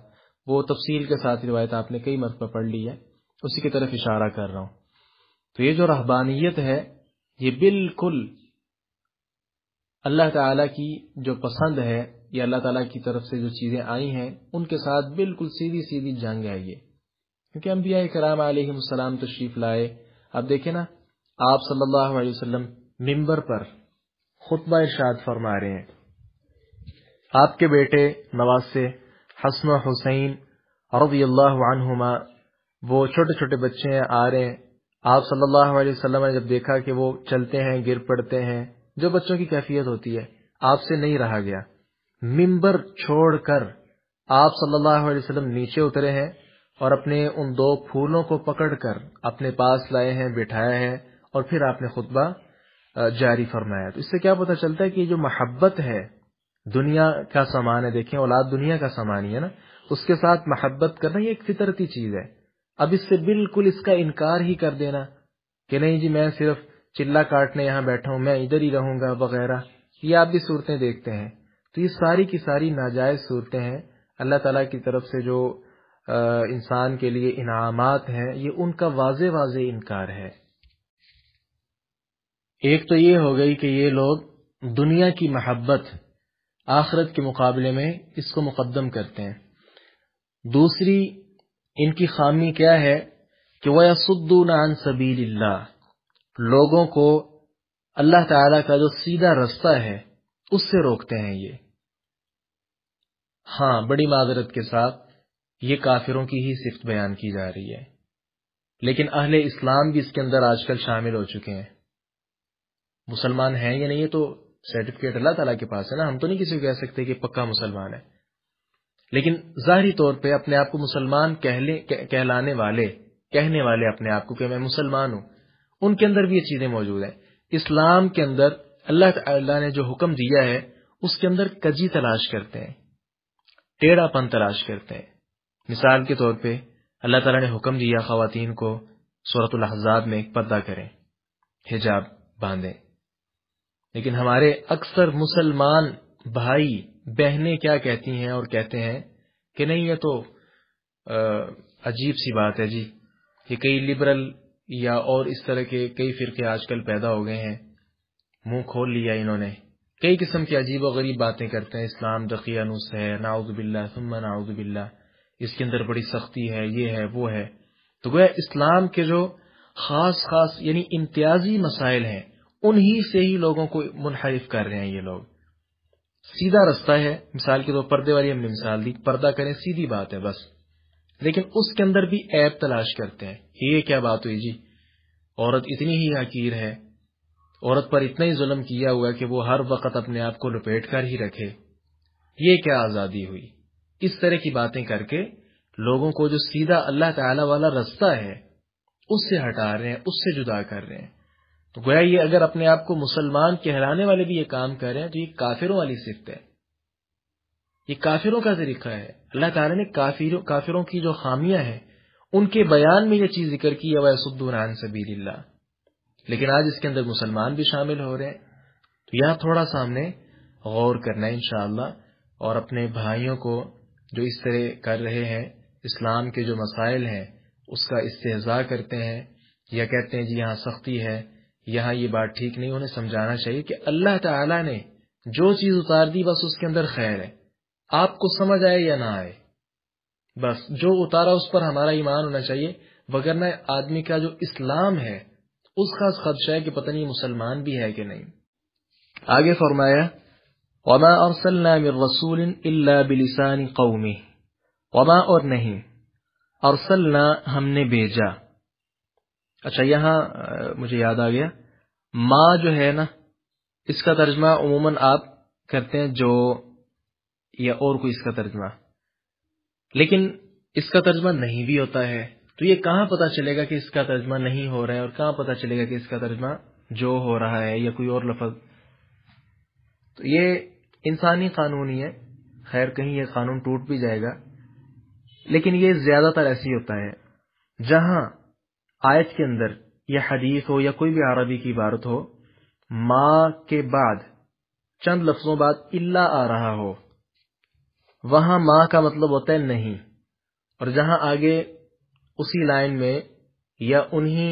وہ تفصیل کے ساتھ روایت آپ نے کئی مرتبہ پڑھ لی ہے، اسی کی طرف اشارہ کر رہا ہوں. تو یہ جو رہبانیت ہے یہ بالکل اللہ تعالیٰ کی جو پسند ہے، یہ اللہ تعالیٰ کی طرف سے جو چیزیں آئی ہیں ان کے ساتھ بالکل سیدھی سیدھی جنگ ہے یہ. کیونکہ انبیاء کرام علیہم السلام تشریف لائے. اب دیکھیں نا، آپ صلی اللہ علیہ وسلم منبر پر خطبہ ارشاد فرما رہے ہیں، آپ کے بیٹے نواسے حسن و حسین رضی اللہ عنہما، وہ چھوٹے چھوٹے بچے ہیں، آ رہے ہیں. آپ صلی اللہ علیہ وسلم نے جب دیکھا کہ وہ چلتے ہیں، گر پڑتے ہیں، جو بچوں کی کیفیت ہوتی ہے، آپ سے نہیں رہا گیا. منبر چھوڑ کر آپ صلی اللہ علیہ وسلم نیچے اترے ہیں اور اپنے ان 2 پھولوں کو پکڑ کر اپنے پاس لائے ہیں، بٹھایا ہے، اور پھر آپ نے خطبہ جاری فرمایا. تو اس سے کیا پتہ چلتا ہے کہ یہ جو محبت ہے، دنیا کا سامان ہے، دیکھیں اولاد دنیا کا سامان ہی ہے نا، اس کے ساتھ محبت کرنا یہ ایک فطرتی چیز ہے. اب اس سے بالکل اس کا انکار ہی کر دینا کہ نہیں جی میں صرف چلا کاٹنے یہاں بیٹھا ہوں، میں ادھر ہی رہوں گا وغیرہ، یہ آپ بھی صورتیں دیکھتے ہیں. تو یہ ساری کی ساری ناجائز صورتیں ہیں. اللہ تعالیٰ کی طرف سے جو انسان کے لیے انعامات ہیں، یہ ان کا واضح واضح انکار ہے. ایک تو یہ ہو گئی کہ یہ لوگ دنیا کی محبت آخرت کے مقابلے میں اس کو مقدم کرتے ہیں. دوسری ان کی خامی کیا ہے کہ وَيَصُدُّونَ عَن سَبِيلِ اللَّهِ، لوگوں کو اللہ تعالیٰ کا جو سیدھا رستہ ہے اس سے روکتے ہیں یہ. ہاں، بڑی معذرت کے ساتھ یہ کافروں کی ہی صفت بیان کی جا رہی ہے، لیکن اہل اسلام بھی اس کے اندر آج کل شامل ہو چکے ہیں. مسلمان ہیں یا نہیں یہ تو سرٹیفکیٹ اللہ تعالیٰ کے پاس ہے نا، ہم تو نہیں کسی کو کہہ سکتے کہ پکا مسلمان ہے. لیکن ظاہری طور پہ اپنے آپ کو مسلمان کہنے والے اپنے آپ کو کہ میں مسلمان ہوں، ان کے اندر بھی یہ چیزیں موجود ہیں. اسلام کے اندر اللہ تعالیٰ نے جو حکم دیا ہے اس کے اندر کجی تلاش کرتے ہیں، ٹیڑھا پن تلاش کرتے ہیں. مثال کے طور پہ اللہ تعالیٰ نے حکم دیا خواتین کو سورۃ الاحزاب میں پردہ کریں، حجاب باندھیں، لیکن ہمارے اکثر مسلمان بھائی بہنیں کیا کہتی ہیں اور کہتے ہیں کہ نہیں یہ تو عجیب سی بات ہے جی، کہ کئی لبرل یا اور اس طرح کے کئی فرقے آج کل پیدا ہو گئے ہیں، منہ کھول لیا انہوں نے، کئی قسم کی عجیب و غریب باتیں کرتے ہیں. اسلام دقیانوس ہے، نعوذ باللہ ثم نعوذ باللہ، اس کے اندر بڑی سختی ہے، یہ ہے وہ ہے. تو گویا اسلام کے جو خاص یعنی امتیازی مسائل ہیں انہی سے ہی لوگوں کو منحرف کر رہے ہیں. یہ لوگ سیدھا رستہ ہے، مثال کے طور پردے والی ہم نے مثال دی، پردہ کریں سیدھی بات ہے بس، لیکن اس کے اندر بھی عیب تلاش کرتے ہیں. یہ کیا بات ہوئی جی، عورت اتنی ہی حقیر ہے، عورت پر اتنا ہی ظلم کیا ہوا کہ وہ ہر وقت اپنے آپ کو لپیٹ کر ہی رکھے، یہ کیا آزادی ہوئی. اس طرح کی باتیں کر کے لوگوں کو جو سیدھا اللہ تعالی والا رستہ ہے اس سے ہٹا رہے ہیں، اس سے جدا کر رہے ہیں. تو گویا یہ اگر اپنے آپ کو مسلمان کہلانے والے بھی یہ کام کر رہے ہیں تو یہ کافروں والی صفت ہے، یہ کافروں کا طریقہ ہے. اللہ تعالیٰ نے کافروں کی جو خامیاں ہیں ان کے بیان میں یہ چیز ذکر کی ہے وَيَصُدُّونَ عَن سَبِيلِ اللَّهِ، لیکن آج اس کے اندر مسلمان بھی شامل ہو رہے ہیں. تو یہاں تھوڑا سا ہم نے غور کرنا ہے انشاءاللہ، اور اپنے بھائیوں کو جو اس طرح کر رہے ہیں، اسلام کے جو مسائل ہیں اس کا استہزاء کرتے ہیں یا کہتے ہیں جی یہاں سختی ہے، یہاں یہ بات ٹھیک نہیں، انہیں سمجھانا چاہیے کہ اللہ تعالیٰ نے جو چیز اتار دی بس اس کے اندر خیر ہے، آپ کو سمجھ آئے یا نہ آئے، بس جو اتارا اس پر ہمارا ایمان ہونا چاہیے. وگرنہ آدمی کا جو اسلام ہے اس کا خدشہ ہے کہ پتہ نہیں مسلمان بھی ہے کہ نہیں. آگے فرمایا وما ارسلنا من رسول الا بلسان قومه، وما اور نہیں، ارسلنا ہم نے بھیجا. اچھا یہاں مجھے یاد آ گیا، ما جو ہے نا اس کا ترجمہ عموماً آپ کرتے ہیں جو یا اور کوئی اس کا ترجمہ، لیکن اس کا ترجمہ نہیں بھی ہوتا ہے. تو یہ کہاں پتہ چلے گا کہ اس کا ترجمہ نہیں ہو رہا ہے اور کہاں پتہ چلے گا کہ اس کا ترجمہ جو ہو رہا ہے یا کوئی اور لفظ؟ تو یہ انسانی قانون ہی ہے خیر کہیں یہ قانون ٹوٹ بھی جائے گا، لیکن یہ زیادہ تر ایسے ہی ہوتا ہے جہاں آیت کے اندر یا حدیث ہو یا کوئی بھی عربی کی عبارت ہو، ما کے بعد چند لفظوں بعد الا آ رہا ہو، وہاں ما کا مطلب ہوتا ہے نہیں، اور جہاں آگے اسی لائن میں یا انہی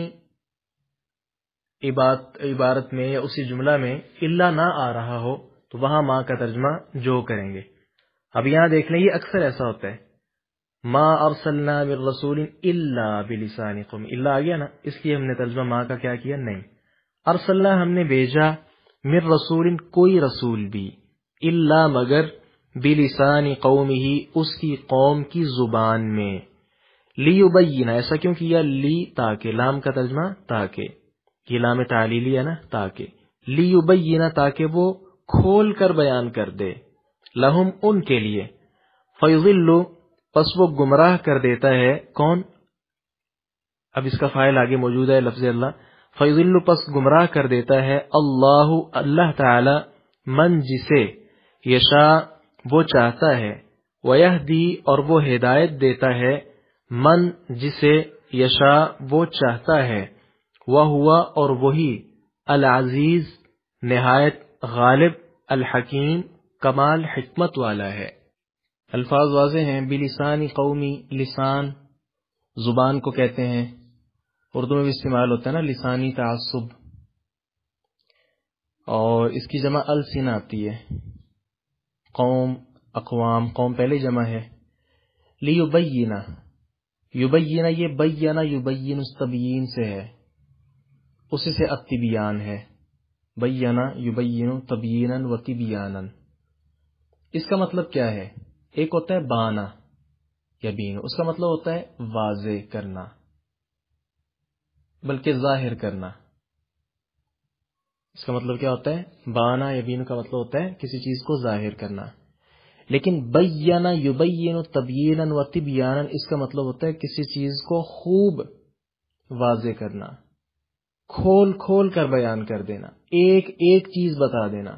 عبارت میں یا اسی جملہ میں الا نہ آ رہا ہو تو وہاں ما کا ترجمہ جو کریں گے۔ اب یہاں دیکھ لیں یہ اکثر ایسا ہوتا ہے، ما ارسلنا من رسول الا بلسان قوم، الا آ گیا نا، اس لیے ہم نے ترجمہ ما کا کیا کیا، نہیں، ارسلنا ہم نے بھیجا، من رسول کوئی رسول بھی، الا مگر، بلسان قومہ اس کی قوم کی زبان میں، لیبین ایسا کیوں کیا، لی تاکہ، لام کا ترجمہ تاکہ، یہ لام تعلیلی ہے نا، تاکہ، لیبین تاکہ وہ کھول کر بیان کر دے، لہم ان کے لیے، فیضل پس وہ گمراہ کر دیتا ہے، کون، اب اس کا فاعل آگے موجود ہے لفظ اللہ، فیضل پس گمراہ کر دیتا ہے اللہ اللہ تعالی، من جسے، یشا وہ چاہتا ہے، ویہدی اور وہ ہدایت دیتا ہے، من جسے، یشا وہ چاہتا ہے، وہوا اور وہی، العزیز نہایت غالب، الحکیم کمال حکمت والا ہے۔ الفاظ واضح ہیں، بلسان قومی، لسان زبان کو کہتے ہیں، اردو میں بھی استعمال ہوتا ہے نا لسانی تعصب، اور اس کی جمع السنہ آتی ہے، قوم، اقوام، قوم پہلے جمع ہے، لیبینہ، یبینہ یہ بیانہ یبین تبیین سے ہے، اسی سے التبیان ہے، بیانہ یبین تبیینا و تبیانا، اس کا مطلب کیا ہے، ایک ہوتا ہے بانا یبین، اس کا مطلب ہوتا ہے واضح کرنا بلکہ ظاہر کرنا، اس کا مطلب کیا ہوتا ہے، بانا یبین کا مطلب ہوتا ہے کسی چیز کو ظاہر کرنا، لیکن بیانہ یبین تبیینا و تبیانا اس کا مطلب ہوتا ہے کسی چیز کو خوب واضح کرنا، کھول کھول کر بیان کر دینا، ایک ایک چیز بتا دینا،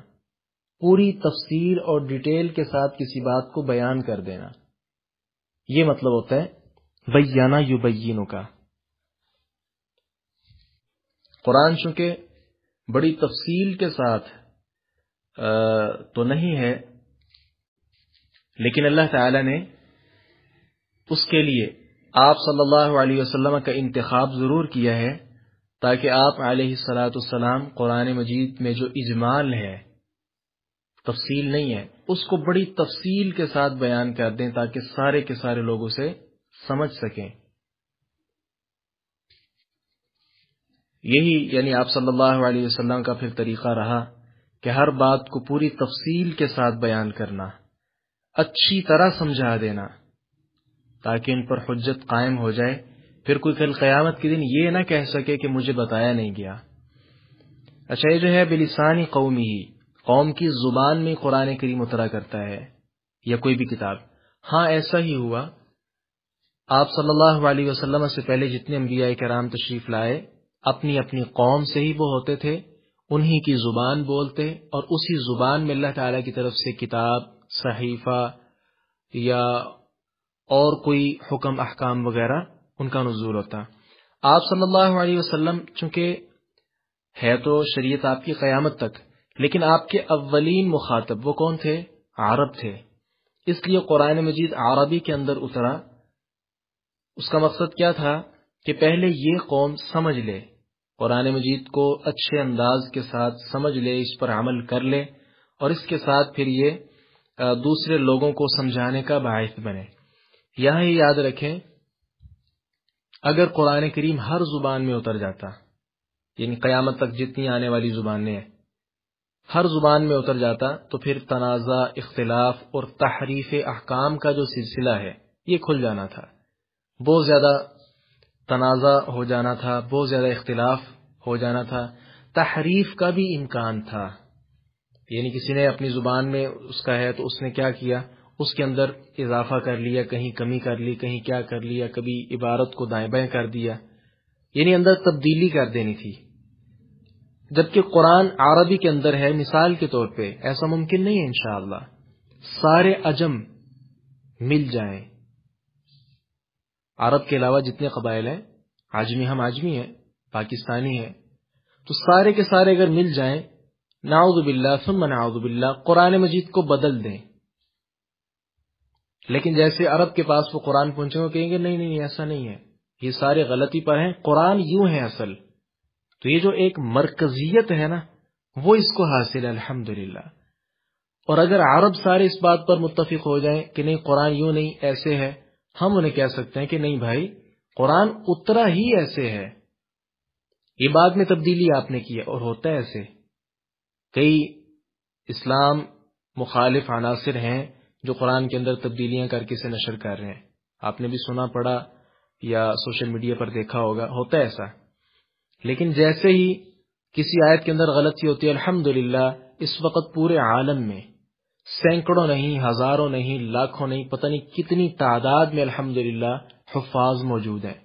پوری تفصیل اور ڈیٹیل کے ساتھ کسی بات کو بیان کر دینا، یہ مطلب ہوتا ہے بیانہ یبین کا۔ قرآن چونکہ بڑی تفصیل کے ساتھ تو نہیں ہے، لیکن اللہ تعالی نے اس کے لیے آپ صلی اللہ علیہ وسلم کا انتخاب ضرور کیا ہے تاکہ آپ علیہ الصلاۃ والسلام قرآن مجید میں جو اجمال ہے، تفصیل نہیں ہے، اس کو بڑی تفصیل کے ساتھ بیان کر دیں تاکہ سارے کے سارے لوگ اسے سمجھ سکیں۔ یہی یعنی آپ صلی اللہ علیہ وسلم کا پھر طریقہ رہا کہ ہر بات کو پوری تفصیل کے ساتھ بیان کرنا، اچھی طرح سمجھا دینا تاکہ ان پر حجت قائم ہو جائے، پھر کوئی کل قیامت کے دن یہ نہ کہہ سکے کہ مجھے بتایا نہیں گیا۔ اچھا یہ جو ہے بلسانی قومی، قوم کی زبان میں قرآن کریم اترا کرتا ہے یا کوئی بھی کتاب، ہاں ایسا ہی ہوا، آپ صلی اللہ علیہ وسلم سے پہلے جتنے انبیاء کرام تشریف لائے اپنی اپنی قوم سے ہی وہ ہوتے تھے، انہی کی زبان بولتے، اور اسی زبان میں اللہ تعالیٰ کی طرف سے کتاب، صحیفہ یا اور کوئی حکم احکام وغیرہ ان کا نزول ہوتا۔ آپ صلی اللہ علیہ وسلم چونکہ ہے تو شریعت آپ کی قیامت تک، لیکن آپ کے اولین مخاطب وہ کون تھے؟ عرب تھے، اس لیے قرآن مجید عربی کے اندر اترا۔ اس کا مقصد کیا تھا کہ پہلے یہ قوم سمجھ لے قرآن مجید کو، اچھے انداز کے ساتھ سمجھ لے، اس پر عمل کر لے، اور اس کے ساتھ پھر یہ دوسرے لوگوں کو سمجھانے کا باعث بنے۔ یہاں ہی یاد رکھیں اگر قرآن کریم ہر زبان میں اتر جاتا، یعنی قیامت تک جتنی آنے والی زبانیں ہیں ہر زبان میں اتر جاتا، تو پھر تنازع، اختلاف اور تحریف احکام کا جو سلسلہ ہے یہ کھل جانا تھا، بہت زیادہ تنازع ہو جانا تھا، بہت زیادہ اختلاف ہو جانا تھا، تحریف کا بھی امکان تھا، یعنی کسی نے اپنی زبان میں اس کا ہے تو اس نے کیا کیا، اس کے اندر اضافہ کر لیا، کہیں کمی کر لی، کہیں کیا کر لیا، کبھی عبارت کو دائیں بائیں کر دیا، یعنی اندر تبدیلی کر دینی تھی، جبکہ قرآن عربی کے اندر ہے۔ مثال کے طور پہ ایسا ممکن نہیں ہے انشاءاللہ، سارے عجم مل جائیں، عرب کے علاوہ جتنے قبائل ہیں، عجمی، ہم عجمی ہیں، پاکستانی ہیں، تو سارے کے سارے اگر مل جائیں، نعوذ باللہ ثم نعوذ باللہ، قرآن مجید کو بدل دیں. لیکن جیسے عرب کے پاس وہ قرآن پہنچے وہ کہیں گے نہیں نہیں ایسا نہیں ہے، یہ سارے غلطی پر ہیں، قرآن یوں ہے اصل. تو یہ جو ایک مرکزیت ہے نا، وہ اس کو حاصل ہے الحمدللہ. اور اگر عرب سارے اس بات پر متفق ہو جائیں کہ نہیں قرآن یوں نہیں ایسے ہے، ہم انہیں کہہ سکتے ہیں کہ نہیں بھائی قرآن اترا ہی ایسے ہے، یہ بعد میں تبدیلی آپ نے کی ہے. اور ہوتا ہے ایسے، کئی اسلام مخالف عناصر ہیں جو قرآن کے اندر تبدیلیاں کر کے اسے نشر کر رہے ہیں. آپ نے بھی سنا پڑا یا سوشل میڈیا پر دیکھا ہوگا، ہوتا ہے ایسا. لیکن جیسے ہی کسی آیت کے اندر غلطی ہوتی ہے، الحمدللہ اس وقت پورے عالم میں سینکڑوں نہیں، ہزاروں نہیں، لاکھوں نہیں، پتہ نہیں کتنی تعداد میں الحمدللہ حفاظ موجود ہیں.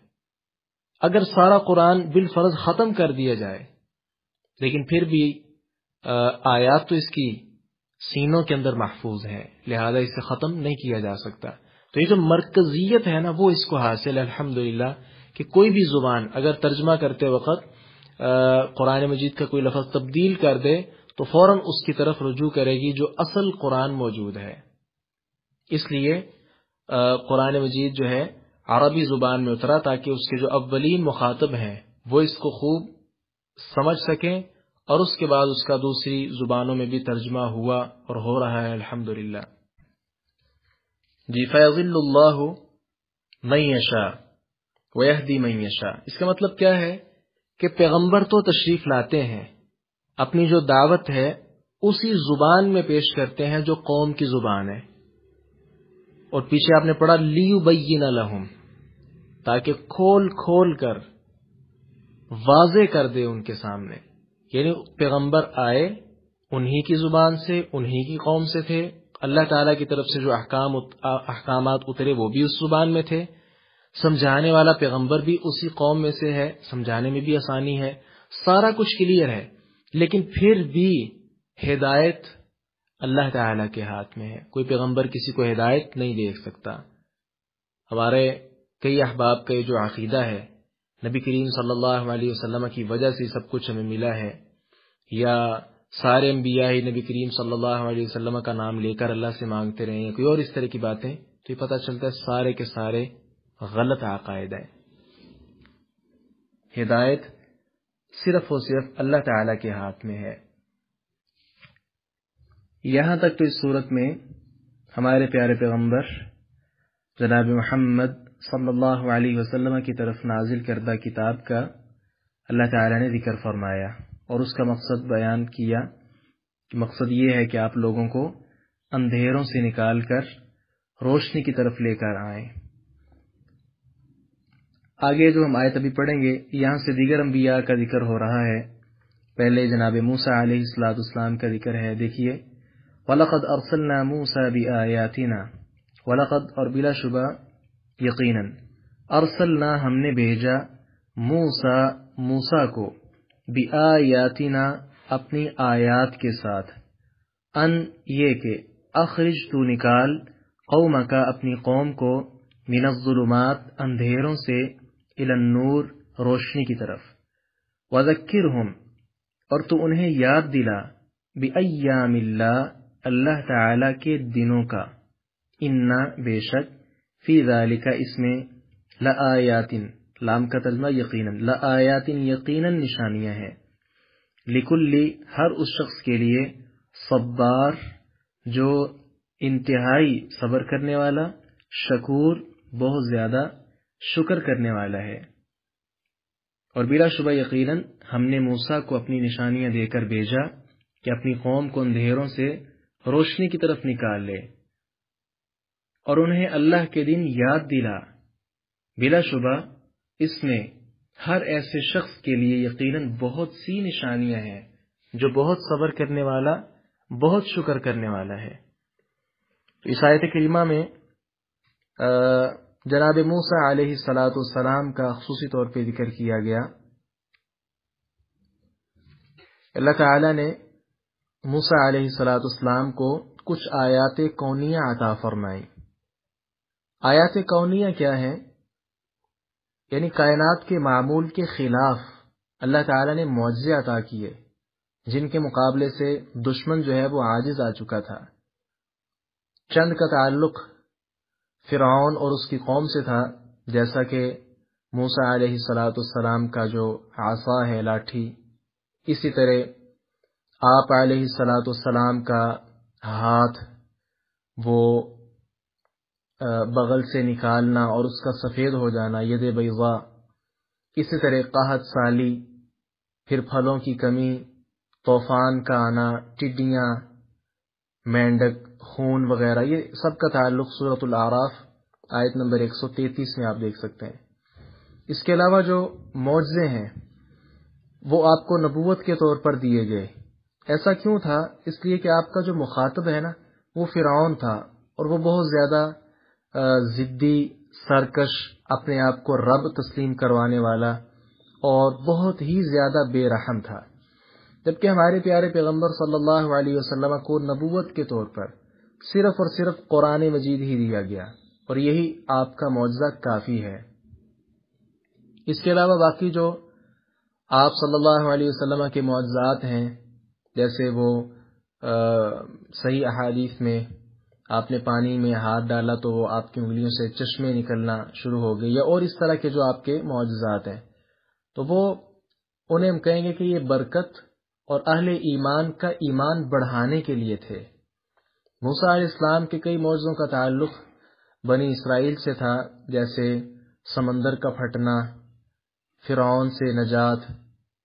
اگر سارا قرآن بالفرض ختم کر دیا جائے، لیکن پھر بھی آیات تو اس کی سینوں کے اندر محفوظ ہے، لہذا اسے ختم نہیں کیا جا سکتا. تو یہ جو مرکزیت ہے نا، وہ اس کو حاصل ہے الحمدللہ، کہ کوئی بھی زبان اگر ترجمہ کرتے وقت قرآن مجید کا کوئی لفظ تبدیل کر دے تو فوراً اس کی طرف رجوع کرے گی جو اصل قرآن موجود ہے. اس لیے قرآن مجید جو ہے عربی زبان میں اترا تاکہ اس کے جو اولین مخاطب ہیں وہ اس کو خوب سمجھ سکیں، اور اس کے بعد اس کا دوسری زبانوں میں بھی ترجمہ ہوا اور ہو رہا ہے الحمدللہ. جی، فیضل اللہ من یشاء ویہدی من یشاء، اس کا مطلب کیا ہے کہ پیغمبر تو تشریف لاتے ہیں، اپنی جو دعوت ہے اسی زبان میں پیش کرتے ہیں جو قوم کی زبان ہے. اور پیچھے آپ نے پڑھا لیبین لہم، تاکہ کھول کھول کر واضح کر دے ان کے سامنے. یعنی پیغمبر آئے انہی کی زبان سے، انہی کی قوم سے تھے، اللہ تعالیٰ کی طرف سے جو احکامات اترے وہ بھی اس زبان میں تھے، سمجھانے والا پیغمبر بھی اسی قوم میں سے ہے، سمجھانے میں بھی آسانی ہے، سارا کچھ کلیئر ہے. لیکن پھر بھی ہدایت اللہ تعالیٰ کے ہاتھ میں ہے، کوئی پیغمبر کسی کو ہدایت نہیں دے سکتا. ہمارے کئی احباب کا یہ جو عقیدہ ہے، نبی کریم صلی اللہ علیہ وسلم کی وجہ سے سب کچھ ہمیں ملا ہے، یا سارے انبیاء ہی نبی کریم صلی اللہ علیہ وسلم کا نام لے کر اللہ سے مانگتے رہے ہیں، کوئی اور اس طرح کی باتیں، تو یہ پتہ چلتا ہے سارے کے سارے غلط عقائد ہیں. ہدایت صرف اور صرف اللہ تعالیٰ کے ہاتھ میں ہے. یہاں تک تو اس صورت میں ہمارے پیارے پیغمبر جناب محمد صلی اللہ علیہ وسلم کی طرف نازل کردہ کتاب کا اللہ تعالیٰ نے ذکر فرمایا اور اس کا مقصد بیان کیا کہ مقصد یہ ہے کہ آپ لوگوں کو اندھیروں سے نکال کر روشنی کی طرف لے کر آئیں. آگے جو ہم آیت ابھی پڑھیں گے یہاں سے دیگر انبیاء کا ذکر ہو رہا ہے. پہلے جناب موسیٰ علیہ السلام کا ذکر ہے. دیکھیے وَلَقَدْ أَرْسَلْنَا مُوسَى بِآيَاتِنَا، وَلَقَدْ اور بلا شبہ یقیناً، ارسلنا ہم نے بھیجا، موسیٰ کو، بِآيَاتِنَا اپنی آیات کے ساتھ، ان یہ کہ اخرج تو نکال، قومک اپنی قوم کو، من الظلمات اندھیروں سے، الی النور روشنی کی طرف، وذکرہم اور تو انہیں یاد دلا، بایام اللہ اللہ تعالی کے دنوں کا، انا بے شک، فی ذالک اس میں، لآیات لام کا ترجمہ یقیناً، لآیات یقیناً نشانیاں ہیں، لکل ہر اس شخص کے لیے، صبار جو انتہائی صبر کرنے والا، شکور بہت زیادہ شکر کرنے والا ہے. اور بلا شبہ یقیناً ہم نے موسیٰ کو اپنی نشانیاں دے کر بھیجا کہ اپنی قوم کو اندھیروں سے روشنی کی طرف نکال لے اور انہیں اللہ کے دن یاد دلا. بلا شبہ اس میں ہر ایسے شخص کے لیے یقیناً بہت سی نشانیاں ہیں جو بہت صبر کرنے والا، بہت شکر کرنے والا ہے. تو اس آیت کریمہ میں جناب موسیٰ علیہ السلام کا خصوصی طور پہ ذکر کیا گیا. اللہ تعالی نے موسیٰ علیہ السلام کو کچھ آیات کونیہ عطا فرمائیں۔ آیات کونیہ کیا ہیں؟ یعنی کائنات کے معمول کے خلاف اللہ تعالیٰ نے معجزے عطا کیے، جن کے مقابلے سے دشمن جو ہے وہ عاجز آ چکا تھا۔ چند کا تعلق فرعون اور اس کی قوم سے تھا، جیسا کہ موسیٰ علیہ السلام کا جو عصا ہے، لاٹھی، اسی طرح آپ علیہ السلام کا ہاتھ وہ بغل سے نکالنا اور اس کا سفید ہو جانا، ید بیضاء۔ اسی طرح قحط سالی، پھر پھلوں کی کمی، طوفان کا آنا، ٹڈیاں، مینڈک، خون وغیرہ، یہ سب کا تعلق سورۃ الاعراف آیت نمبر 133 میں آپ دیکھ سکتے ہیں۔ اس کے علاوہ جو معجزے ہیں وہ آپ کو نبوت کے طور پر دیے گئے۔ ایسا کیوں تھا؟ اس لیے کہ آپ کا جو مخاطب ہے نا وہ فرعون تھا، اور وہ بہت زیادہ ضدی، سرکش، اپنے آپ کو رب تسلیم کروانے والا اور بہت ہی زیادہ بے رحم تھا، جبکہ ہمارے پیارے پیغمبر صلی اللہ علیہ وسلم کو نبوت کے طور پر صرف اور صرف قرآن مجید ہی دیا گیا، اور یہی آپ کا معجزہ کافی ہے۔ اس کے علاوہ باقی جو آپ صلی اللہ علیہ وسلم کے معجزات ہیں، جیسے وہ صحیح احادیث میں آپ نے پانی میں ہاتھ ڈالا تو وہ آپ کی انگلیوں سے چشمے نکلنا شروع ہو گئے، یا اور اس طرح کے جو آپ کے معجزات ہیں، تو وہ انہیں ہم کہیں گے کہ یہ برکت اور اہل ایمان کا ایمان بڑھانے کے لیے تھے۔ موسیٰ علیہ السلام کے کئی معجزوں کا تعلق بنی اسرائیل سے تھا، جیسے سمندر کا پھٹنا، فرعون سے نجات،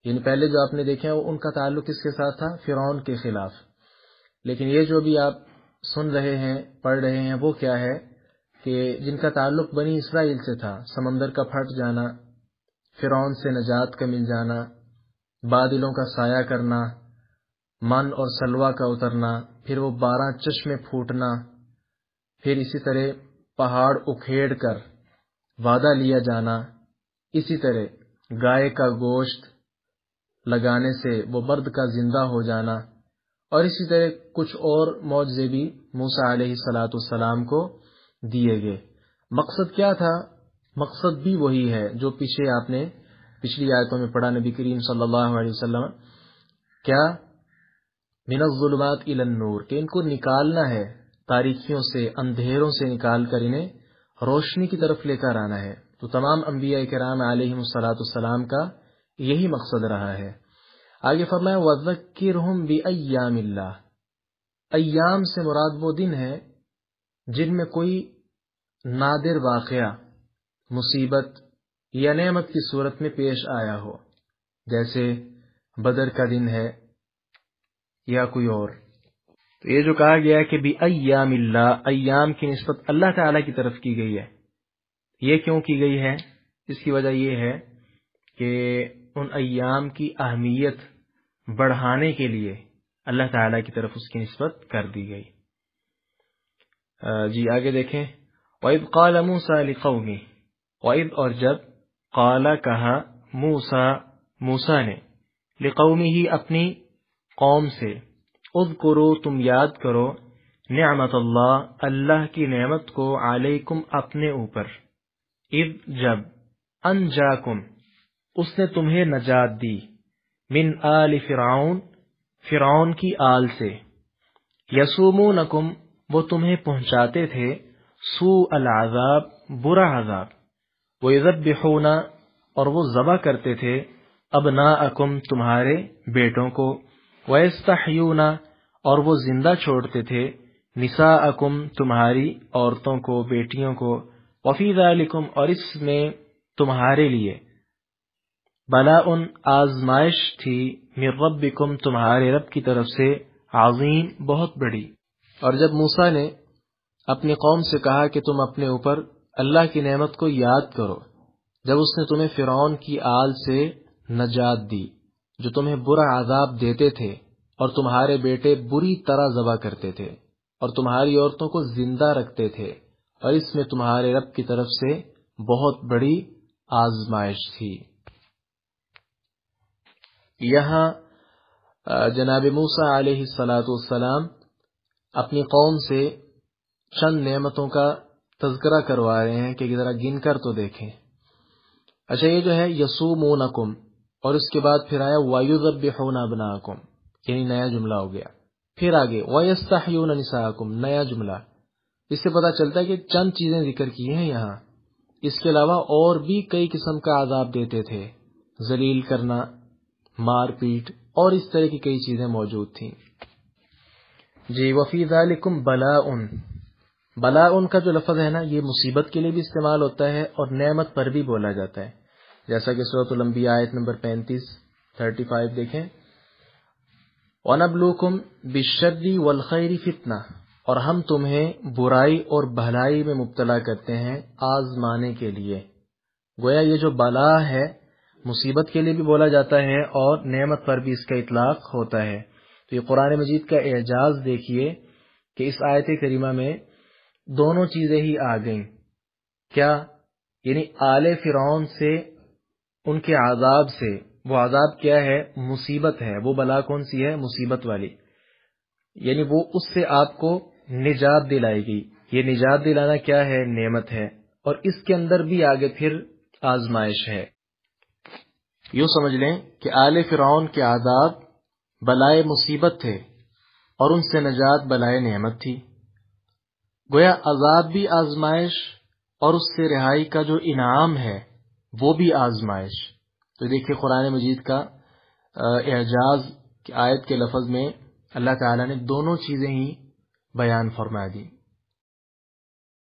یعنی پہلے جو آپ نے دیکھے ہیں ان کا تعلق کس کے ساتھ تھا؟ فرعون کے خلاف۔ لیکن یہ جو بھی آپ سن رہے ہیں، پڑھ رہے ہیں، وہ کیا ہے کہ جن کا تعلق بنی اسرائیل سے تھا، سمندر کا پھٹ جانا، فرعون سے نجات کا مل جانا، بادلوں کا سایہ کرنا، من اور سلوہ کا اترنا، پھر وہ 12 چشمے پھوٹنا، پھر اسی طرح پہاڑ اکھیڑ کر وعدہ لیا جانا، اسی طرح گائے کا گوشت لگانے سے وہ مرد کا زندہ ہو جانا، اور اسی طرح کچھ اور معجزے بھی موسیٰ علیہ السلام کو دیے گئے۔ مقصد کیا تھا؟ مقصد بھی وہی ہے جو پیچھے آپ نے پچھلی آیتوں میں پڑھا، نبی کریم صلی اللہ علیہ وسلم کیا من الظلمات الی النور، کہ ان کو نکالنا ہے تاریکیوں سے، اندھیروں سے نکال کر انہیں روشنی کی طرف لے کر آنا ہے۔ تو تمام انبیاء کرام علیہم السلام کا یہی مقصد رہا ہے۔ آگے فرمایا وَذَكِّرْهُمْ بِأَيَّامِ اللَّهِ، ایام سے مراد وہ دن ہے جن میں کوئی نادر واقعہ، مصیبت یا نعمت کی صورت میں پیش آیا ہو، جیسے بدر کا دن ہے یا کوئی اور۔ تو یہ جو کہا گیا ہے کہ بِأَيَّامِ اللَّهِ، ایام کی نسبت اللہ تعالیٰ کی طرف کی گئی ہے۔ یہ کیوں کی گئی ہے؟ اس کی وجہ یہ ہے کہ ان ایام کی اہمیت بڑھانے کے لیے اللہ تعالیٰ کی طرف اس کی نسبت کر دی گئی۔ جی آگے دیکھیں، وَإِذْ قَالَ مُوسَىٰ لِقَوْمِهِ، وَإِذْ اور جب، قَالَ کہا، موسیٰ نے، لِقَوْمِهِ اپنی قوم سے، اذکروا تم یاد کرو، نعمت اللہ اللہ کی نعمت کو، علیکم اپنے اوپر، اذ جب، انجاکم اس نے تمہیں نجات دی، من آل فرعون فرعون کی آل سے، یسومونکم وہ تمہیں پہنچاتے تھے، سوء العذاب برا عذاب، ویذبحون اور وہ ذبح کرتے تھے، ابناءکم تمہارے بیٹوں کو، ویستحیون اور وہ زندہ چھوڑتے تھے، نساءکم تمہاری عورتوں کو، بیٹیوں کو، وفی ذالکم اور اس میں تمہارے لیے، بلاء آزمائش تھی، من ربکم تمہارے رب کی طرف سے، عظیم بہت بڑی۔ اور جب موسیٰ نے اپنی قوم سے کہا کہ تم اپنے اوپر اللہ کی نعمت کو یاد کرو، جب اس نے تمہیں فرعون کی آل سے نجات دی جو تمہیں برا عذاب دیتے تھے اور تمہارے بیٹے بری طرح ذبح کرتے تھے اور تمہاری عورتوں کو زندہ رکھتے تھے، اور اس میں تمہارے رب کی طرف سے بہت بڑی آزمائش تھی۔ یہاں جناب موسیٰ علیہ السلام اپنی قوم سے چند نعمتوں کا تذکرہ کروا رہے ہیں کہ ذرا گن کر تو دیکھیں. اچھا، یہ جو ہے یصومونکم، اور اس کے بعد پھر آیا وَيُذَبِّحُونَ أَبْنَاءَكُمْ، یعنی نیا جملہ ہو گیا. پھر آگے وَيَسْتَحْيُونَ نِسَاءَكُمْ، نیا جملہ. اس سے پتہ چلتا ہے کہ چند چیزیں ذکر کی ہیں یہاں. اس کے علاوہ اور بھی کئی قسم کا عذاب دیتے تھے، ذلیل کرنا، مار پیٹ، اور اس طرح کی کئی چیزیں موجود تھیں. جی، وَفِي ذَلِكُمْ بَلَاءٌ. بلاء کا جو لفظ ہے نا، یہ مصیبت کے لیے بھی استعمال ہوتا ہے اور نعمت پر بھی بولا جاتا ہے، جیسا کہ سورۃ الانبیاء آیت نمبر 35 دیکھیں. وَنَبْلُوكُمْ بِالشَّرِّ وَالْخَيْرِ فِتْنَةً، اور ہم تمہیں برائی اور بھلائی میں مبتلا کرتے ہیں آزمانے کے لیے. گویا یہ جو بلا ہے مصیبت کے لیے بھی بولا جاتا ہے اور نعمت پر بھی اس کا اطلاق ہوتا ہے. تو یہ قرآن مجید کا اعجاز دیکھیے کہ اس آیت کریمہ میں دونوں چیزیں ہی آ گئیں. کیا؟ یعنی آل فرعون سے، ان کے عذاب سے. وہ عذاب کیا ہے؟ مصیبت ہے. وہ بلا کون سی ہے؟ مصیبت والی. یعنی وہ اس سے آپ کو نجات دلائے گی. یہ نجات دلانا کیا ہے؟ نعمت ہے. اور اس کے اندر بھی آگے پھر آزمائش ہے. یوں سمجھ لیں کہ آل فرعون کے عذاب بلائے مصیبت تھے اور ان سے نجات بلائے نعمت تھی. گویا عذاب بھی آزمائش اور اس سے رہائی کا جو انعام ہے وہ بھی آزمائش. تو دیکھیے قرآن مجید کا اعجاز کی آیت کے لفظ میں اللہ تعالیٰ نے دونوں چیزیں ہی بیان فرما دی.